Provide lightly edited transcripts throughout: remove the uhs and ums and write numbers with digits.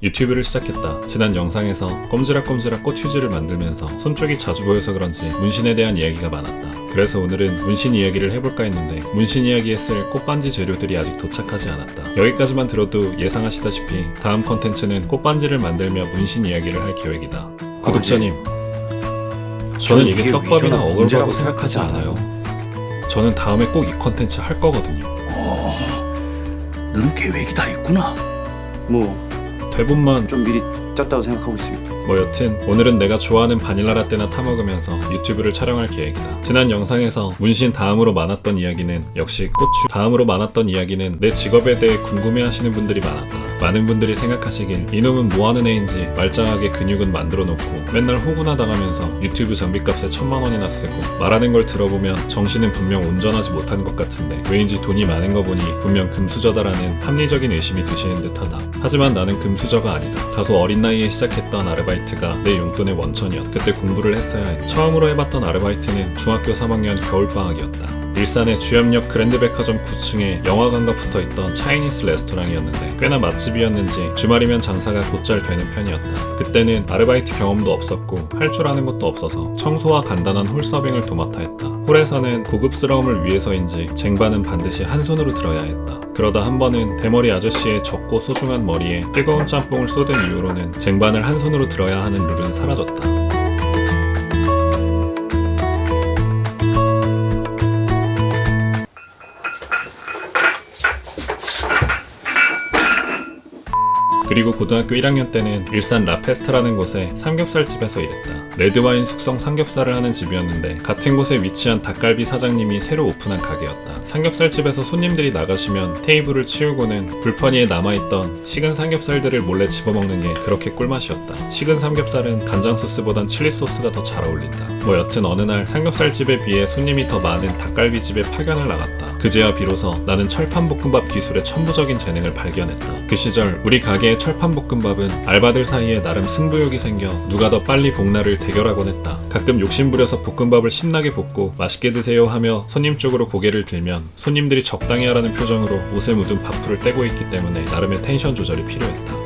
유튜브를 시작했다. 지난 영상에서 꼼지락꼼지락 꽃 휴지를 만들면서 손 쪽이 자주 보여서 그런지 문신에 대한 이야기가 많았다. 그래서 오늘은 문신 이야기를 해볼까 했는데 문신 이야기에 쓸 꽃반지 재료들이 아직 도착하지 않았다. 여기까지만 들어도 예상하시다시피 다음 컨텐츠는 꽃반지를 만들며 문신 이야기를 할 계획이다. 구독자님, 저는 이게 떡밥이나 어글바고 생각하지 않아요. 저는 다음에 꼭 이 컨텐츠 할 거거든요. 너는 계획이 다 있구나. 뭐 대본만 좀 미리 짰다고 생각하고 있습니다. 뭐 여튼 오늘은 내가 좋아하는 바닐라 라떼나 타먹으면서 유튜브를 촬영할 계획이다. 지난 영상에서 문신 다음으로 많았던 이야기는 역시 꽃휴. 다음으로 많았던 이야기는 내 직업에 대해 궁금해하시는 분들이 많았다. 많은 분들이 생각하시길 이놈은 뭐하는 애인지 말짱하게 근육은 만들어 놓고 맨날 호구나 당하면서 유튜브 장비값에 1000만원이나 쓰고 말하는 걸 들어보면 정신은 분명 온전하지 못한 것 같은데 왜인지 돈이 많은 거 보니 분명 금수저다라는 합리적인 의심이 드시는 듯하다. 하지만 나는 금수저가 아니다. 다소 어린 나이에 시작했던 아르바이트가 내 용돈의 원천이었다. 그때 공부를 했어야 했다. 처음으로 해봤던 아르바이트는 중학교 3학년 겨울방학이었다. 일산의 주염역 그랜드백화점 9층에 영화관과 붙어있던 차이니스 레스토랑이었는데 꽤나 맛집이었는지 주말이면 장사가 곧잘 되는 편이었다. 그때는 아르바이트 경험도 없었고 할 줄 아는 것도 없어서 청소와 간단한 홀 서빙을 도맡아 했다. 홀에서는 고급스러움을 위해서인지 쟁반은 반드시 한 손으로 들어야 했다. 그러다 한 번은 대머리 아저씨의 적고 소중한 머리에 뜨거운 짬뽕을 쏟은 이후로는 쟁반을 한 손으로 들어야 하는 룰은 사라졌다. 그리고 고등학교 1학년 때는 일산 라페스타라는 곳에 삼겹살집에서 일했다. 레드와인 숙성 삼겹살을 하는 집이었는데 같은 곳에 위치한 닭갈비 사장님이 새로 오픈한 가게였다. 삼겹살집에서 손님들이 나가시면 테이블을 치우고는 불판위에 남아있던 식은 삼겹살들을 몰래 집어먹는 게 그렇게 꿀맛이었다. 식은 삼겹살은 간장 소스보단 칠리 소스가 더 잘 어울린다. 뭐 여튼 어느 날 삼겹살집에 비해 손님이 더 많은 닭갈비집에 파견을 나갔다. 그제야 비로소 나는 철판볶음밥 기술의 천부적인 재능을 발견했다. 그 시절 우리 가게의 철판볶음밥은 알바들 사이에 나름 승부욕이 생겨 누가 더 빨리 복날을 대결하곤 했다. 가끔 욕심부려서 볶음밥을 신나게 볶고 맛있게 드세요 하며 손님 쪽으로 고개를 들면 손님들이 적당히 하라는 표정으로 옷에 묻은 밥풀을 떼고 있기 때문에 나름의 텐션 조절이 필요했다.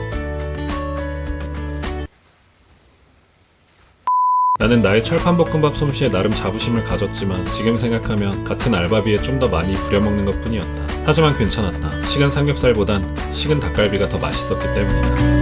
나는 나의 철판볶음밥 솜씨에 나름 자부심을 가졌지만 지금 생각하면 같은 알바비에 좀 더 많이 부려먹는 것 뿐이었다. 하지만 괜찮았다. 식은 삼겹살보단 식은 닭갈비가 더 맛있었기 때문이다.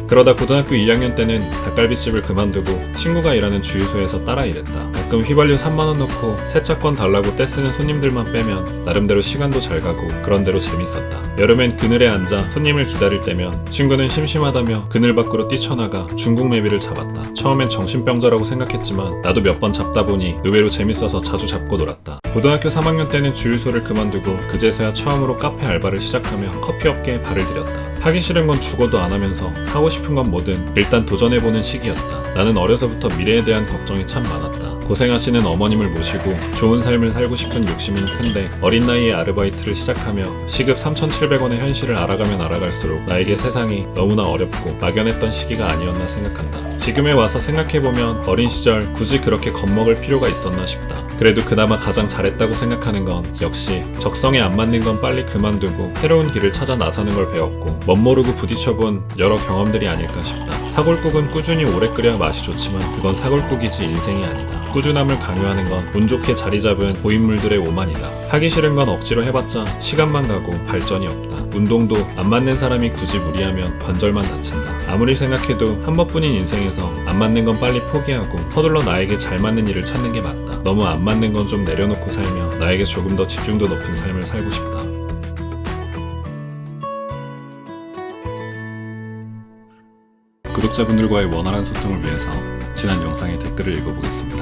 그러다 고등학교 2학년 때는 닭갈비집을 그만두고 친구가 일하는 주유소에서 따라 일했다. 가끔 휘발유 3만원 넣고 세차권 달라고 떼쓰는 손님들만 빼면 나름대로 시간도 잘 가고 그런대로 재밌었다. 여름엔 그늘에 앉아 손님을 기다릴 때면 친구는 심심하다며 그늘 밖으로 뛰쳐나가 중국 매비를 잡았다. 처음엔 정신병자라고 생각했지만 나도 몇 번 잡다 보니 의외로 재밌어서 자주 잡고 놀았다. 고등학교 3학년 때는 주유소를 그만두고 그제서야 처음으로 카페 알바를 시작하며 커피 업계에 발을 들였다. 하기 싫은 건 죽어도 안 하면서 하고 싶은 건 뭐든 일단 도전해보는 시기였다. 나는 어려서부터 미래에 대한 걱정이 참 많았다. 고생하시는 어머님을 모시고 좋은 삶을 살고 싶은 욕심은 큰데 어린 나이에 아르바이트를 시작하며 시급 3,700원의 현실을 알아가면 알아갈수록 나에게 세상이 너무나 어렵고 막연했던 시기가 아니었나 생각한다. 지금에 와서 생각해보면 어린 시절 굳이 그렇게 겁먹을 필요가 있었나 싶다. 그래도 그나마 가장 잘했다고 생각하는 건 역시 적성에 안 맞는 건 빨리 그만두고 새로운 길을 찾아 나서는 걸 배웠고 멋모르고 부딪혀본 여러 경험들이 아닐까 싶다. 사골국은 꾸준히 오래 끓여야 맛이 좋지만 그건 사골국이지 인생이 아니다. 꾸준함을 강요하는 건 운 좋게 자리 잡은 고인물들의 오만이다. 하기 싫은 건 억지로 해봤자 시간만 가고 발전이 없다. 운동도 안 맞는 사람이 굳이 무리하면 관절만 다친다. 아무리 생각해도 한 번뿐인 인생에서 안 맞는 건 빨리 포기하고 서둘러 나에게 잘 맞는 일을 찾는 게 맞다. 너무 안 맞는 건 좀 내려놓고 살며 나에게 조금 더 집중도 높은 삶을 살고 싶다. 구독자분들과의 원활한 소통을 위해서 지난 영상의 댓글을 읽어보겠습니다.